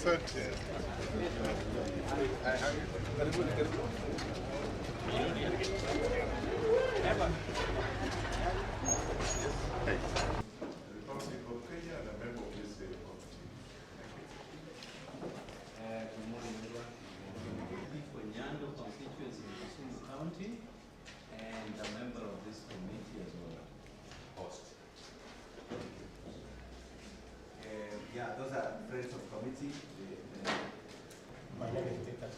Asante. And a member of this committee as well. Host. Yeah, those are friends of committee. My name is Victor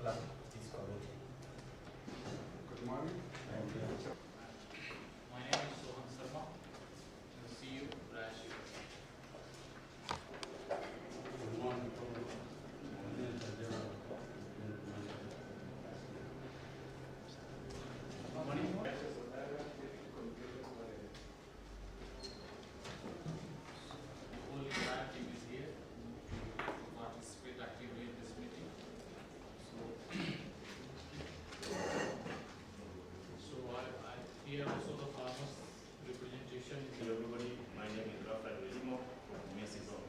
clerk of this committee. Good morning. My name is Sohan Sarma. See you, Rash. Good morning. Here also the farmers representation. Hello everybody, my name is No.1 from Messi Zone.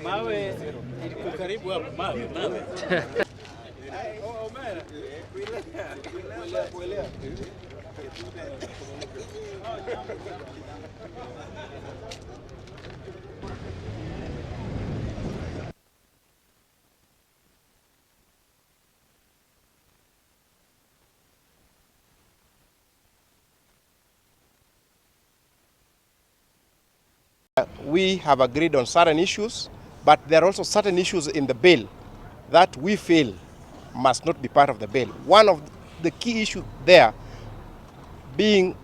Mawe ilikuwa karibu hapo mawe. We have agreed on certain issues, but there are also certain issues in the bill that we feel must not be part of the bill. One of the key issues there being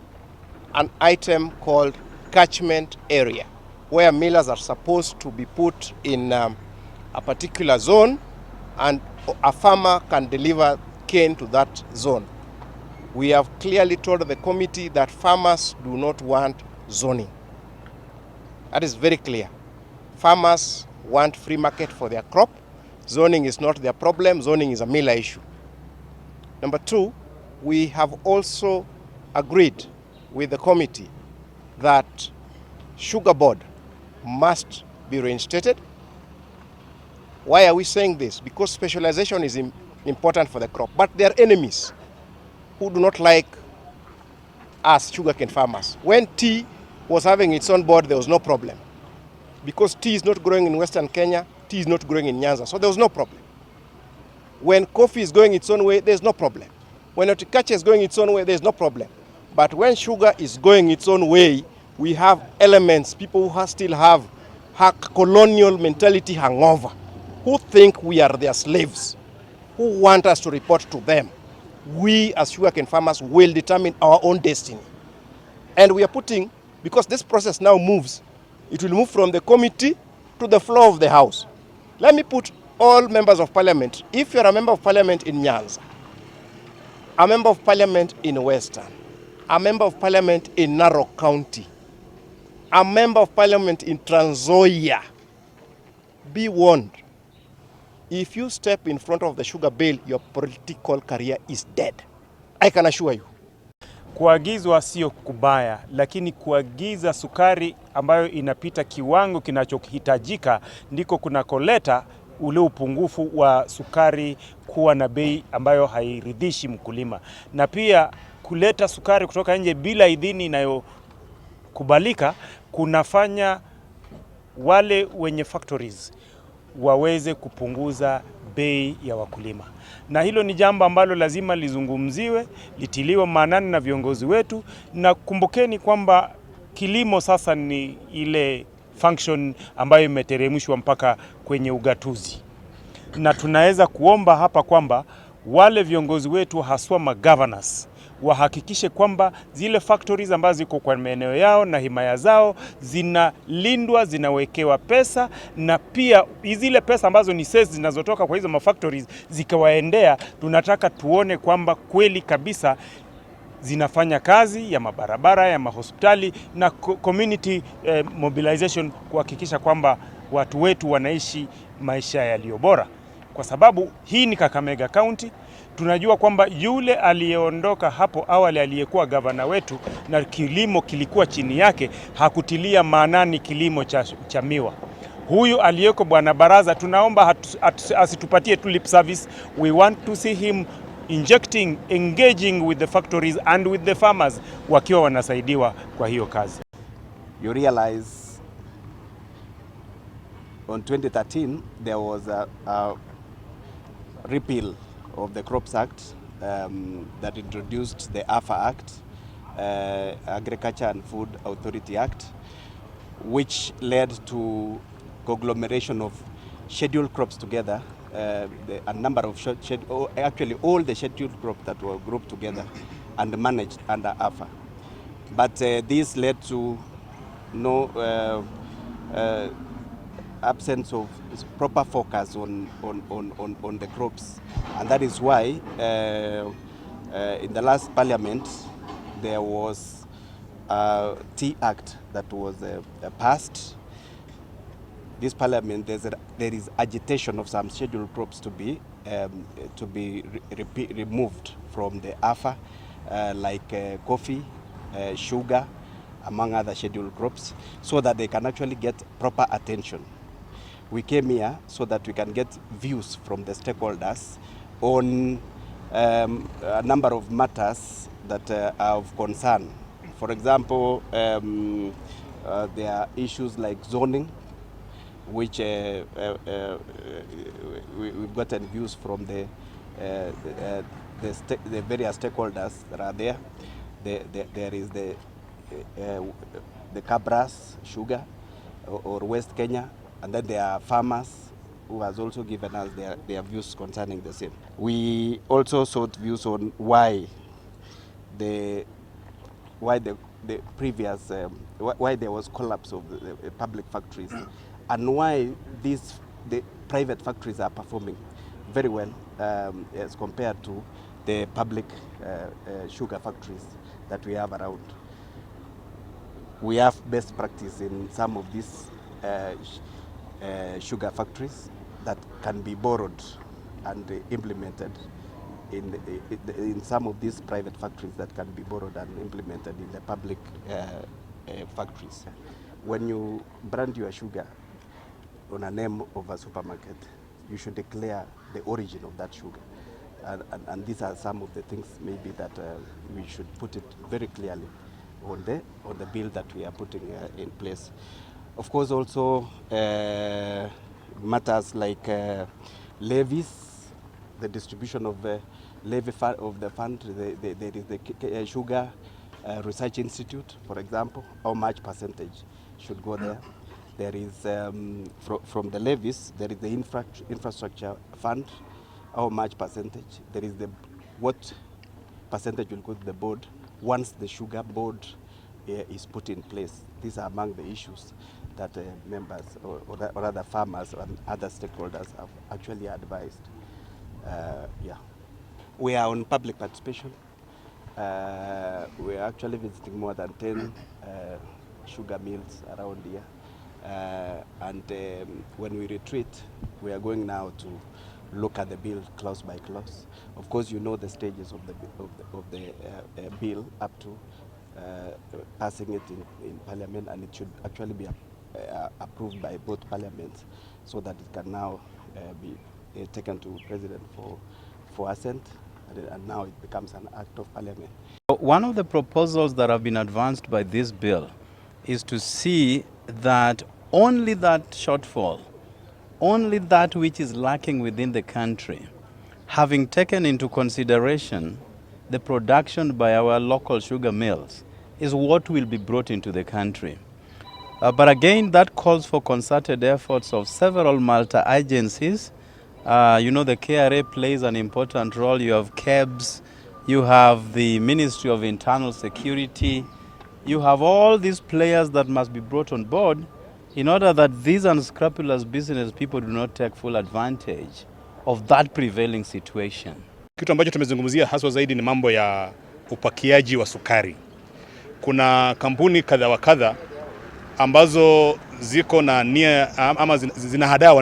an item called catchment area, where millers are supposed to be put in a particular zone and a farmer can deliver cane to that zone. We have clearly told the committee that farmers do not want zoning. That is very clear. Farmers want free market for their crop. Zoning is not their problem. Zoning is a miller issue. Number two, we have also agreed with the committee that sugar board must be reinstated. Why are we saying this? Because specialization is important for the crop. But there are enemies who do not like us sugarcane farmers. When tea was having its own board, there was no problem. Because tea is not growing in Western Kenya, tea is not growing in Nyanza, so there was no problem. When coffee is going its own way, there's no problem. When horticulture is going its own way, there's no problem. But when sugar is going its own way, we have elements, people who still have colonial mentality hangover, who think we are their slaves, who want us to report to them. We as sugarcane farmers will determine our own destiny. And we are putting, because this process now moves, it will move from the committee to the floor of the House. Let me put all members of parliament. If you're a member of parliament in Nyanza, a member of parliament in Western, a member of parliament in Narok County, a member of parliament in Trans Nzoia, be warned. If you step in front of the sugar bill, your political career is dead. I can assure you. Kuagizwa sio kubaya, lakini kuagiza sukari ambayo inapita kiwango kinachohitajika ndiko kunakoleta ule upungufu wa sukari kuwa na bei ambayo hairidhishi mkulima. Na pia kuleta sukari kutoka nje bila idhini inayokubalika kunafanya wale wenye factories waweze kupunguza bei ya wakulima. Na hilo ni jambo ambalo lazima lizungumziwe, litiliwe maanani na viongozi wetu, na kumbukeni kwamba kilimo sasa ni ile function ambayo imeteremshwa mpaka kwenye ugatuzi. Na tunaweza kuomba hapa kwamba wale viongozi wetu haswa ma-governors wahakikishe kwamba zile factories ambazo ziko kwa maeneo yao na himaya zao zinalindwa, zinawekewa pesa, na pia zile pesa ambazo ni sales zinazotoka kwa hizo ma-factories zikawaendea. Tunataka tuone kwamba kweli kabisa zinafanya kazi ya mabarabara, ya mahospitali na community mobilization, kuhakikisha kwamba watu wetu wanaishi maisha yaliyo bora, kwa sababu hii ni Kakamega County. Tunajua kwamba yule aliyeondoka hapo awali aliyekuwa gavana wetu na kilimo kilikuwa chini yake hakutilia maanani kilimo cha miwa. Huyu aliyeko bwana Baraza tunaomba asitupatie tu lip service. We want to see him engaging with the factories and with the farmers wakiwa wanasaidiwa kwa hiyo kazi. You realize on 2013 there was a repeal of the Crops Act that introduced the AFA Act, Agriculture and Food Authority Act, which led to conglomeration of scheduled crops together, a number of actually all the scheduled crops that were grouped together and managed under AFA. But this led to no absence of proper focus on the crops, and that is why in the last Parliament there was a Tea Act that was passed. This Parliament, there is agitation of some scheduled crops to be removed from the AFA, like coffee, sugar, among other scheduled crops, so that they can actually get proper attention. We came here so that we can get views from the stakeholders on a number of matters that are of concern. For example, there are issues like zoning, which we've gotten views from the various stakeholders that are there. There is the Cabras sugar or West Kenya, and then there are farmers who has also given us their views concerning the same. We also sought views on why the previous why there was collapse of the public factories, and why the private factories are performing very well as compared to the public sugar factories that we have around. We have best practice in some of these sugar factories that can be borrowed and implemented in some of these private factories that can be borrowed and implemented in the public factories. When you brand your sugar on a name of a supermarket, you should declare the origin of that sugar. And these are some of the things maybe that we should put it very clearly on the bill that we are putting in place. Of course, also matters like levies, the distribution of levy of the fund. There is the Sugar Research Institute, for example, how much percentage should go there. There is, from the levies, there is the infrastructure fund, how much percentage. There is what percentage will go to the board once the sugar board is put in place. These are among the issues that members or other farmers and other stakeholders have actually advised. Yeah. We are on public participation. We are actually visiting more than 10 sugar mills around here. And when we retreat, we are going now to look at the bill clause by clause. Of course, you know the stages of the bill up to passing it in Parliament, and it should actually be approved by both parliaments so that it can now be taken to President for assent, and now it becomes an act of Parliament. One of the proposals that have been advanced by this bill is to see that only that shortfall, only that which is lacking within the country, having taken into consideration the production by our local sugar mills, is what will be brought into the country. But again, that calls for concerted efforts of several multi-agencies. You know, the KRA plays an important role. You have KEBS, you have the Ministry of Internal Security, you have all these players that must be brought on board in order that these unscrupulous business people do not take full advantage of that prevailing situation. Kitu ambacho tumezungumzia haswa zaidi ni mambo ya upakiaji wa sukari. Kuna kampuni kadha wa kadha ambazo ziko na nia ama zinahadaa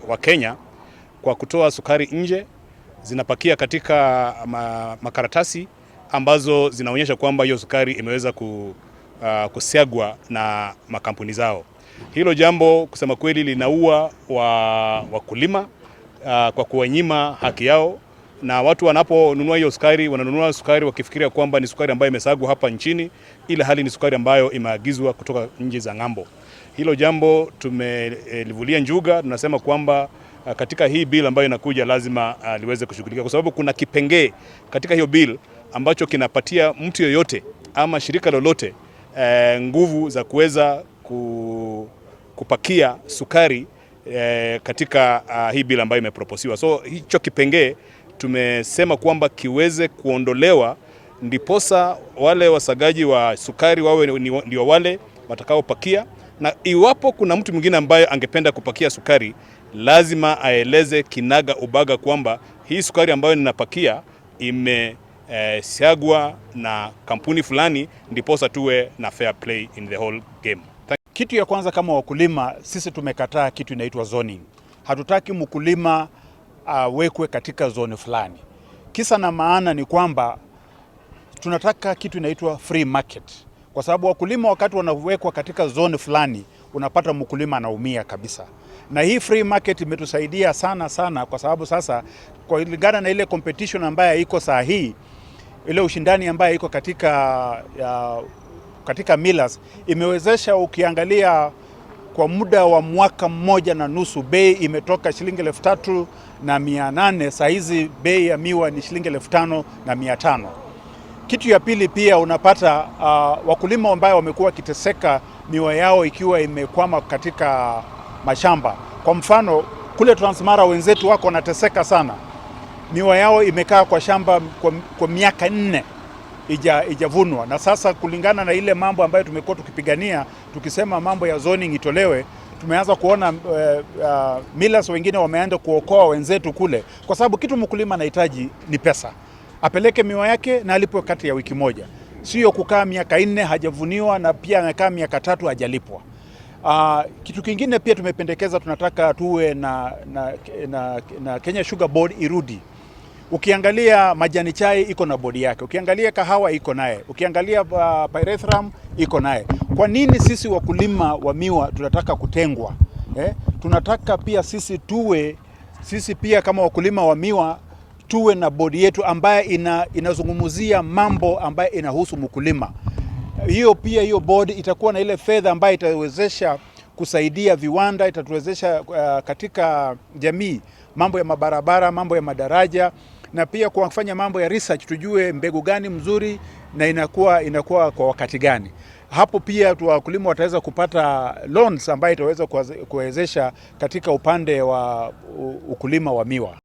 wa Kenya kwa kutoa sukari nje, zinapakia katika makaratasi ambazo zinaonyesha kwamba hiyo sukari imeweza kusiagwa na makampuni zao. Hilo jambo kusema kweli linaua wakulima kwa kuwanyima haki yao, na watu wanaponunua hiyo sukari wananunua sukari wakifikiria kwamba ni sukari ambayo imesagwa hapa nchini, ila hali ni sukari ambayo imeagizwa kutoka nchi za ng'ambo. Hilo jambo tumelivulia njuga. Tunasema kwamba katika hii bill ambayo inakuja lazima liweze kushughulika, kwa sababu kuna kipengee katika hiyo bill ambacho kinapatia mtu yoyote ama shirika lolote nguvu za kuweza kupakia sukari katika hii bill ambayo imeproposiwa. So hicho kipengee tumesema kwamba kiweze kuondolewa, ndiposa wale wasagaji wa sukari wawe ndio wale watakaopakia, na iwapo kuna mtu mwingine ambaye angependa kupakia sukari, lazima aeleze kinaga ubaga kwamba hii sukari ambayo ninapakia imesiagwa na kampuni fulani, ndiposa tuwe na fair play in the whole game. Kitu ya kwanza, kama wakulima sisi tumekataa kitu inaitwa zoning. Hatutaki mkulima wekwe katika zone fulani. Kisa na maana ni kwamba tunataka kitu inaitwa free market. Kwa sababu wakulima wakati wanawekwa katika zone fulani, unapata mkulima anaumia kabisa. Na hii free market imetusaidia sana kwa sababu sasa kulingana na ile competition ambayo iko saa hii, ile ushindani ambayo iko katika millers, imewezesha ukiangalia kwa muda wa mwaka mmoja na nusu bei imetoka shilingi 3,800, saa hizi bei ya miwa ni shilingi 5,500. Kitu ya pili pia unapata wakulima ambao wamekuwa kiteseka miwa yao ikiwa imekwama katika mashamba. Kwa mfano kule Transmara wenzetu wako wanateseka sana. Miwa yao imekaa kwa shamba kwa miaka 4 ijavunwa, na sasa kulingana na ile mambo ambayo tumekuwa tukipigania tukisema mambo ya zoning itolewe, tumeanza kuona millers wengine wameanza kuokoa wenzetu kule, kwa sababu kitu mkulima anahitaji ni pesa. Apeleke miwa yake na alipwe kati ya wiki moja, sio kukaa miaka 4 hajavuniwa na pia anakaa miaka 3 hajalipwa. Kitu kingine pia tumependekeza, tunataka tuwe na Kenya Sugar Board irudi. Ukiangalia majani chai iko na bodi yake, ukiangalia kahawa iko naye, ukiangalia pyrethrum iko naye. Kwa nini sisi wakulima wa miwa tunataka kutengwa? Tunataka pia sisi pia kama wakulima wa miwa tuwe na bodi yetu ambaye inazungumzia mambo ambaye inahusu mkulima. Hiyo board itakuwa na ile fedha ambayo itawezesha kusaidia viwanda, itatuwezesha katika jamii, mambo ya mabarabara, mambo ya madaraja, na pia kufanya mambo ya research, tujue mbegu gani mzuri na inakuwa kwa wakati gani. Hapo pia wakulima wataweza kupata loans ambayo itaweza kuwezesha katika upande wa ukulima wa miwa.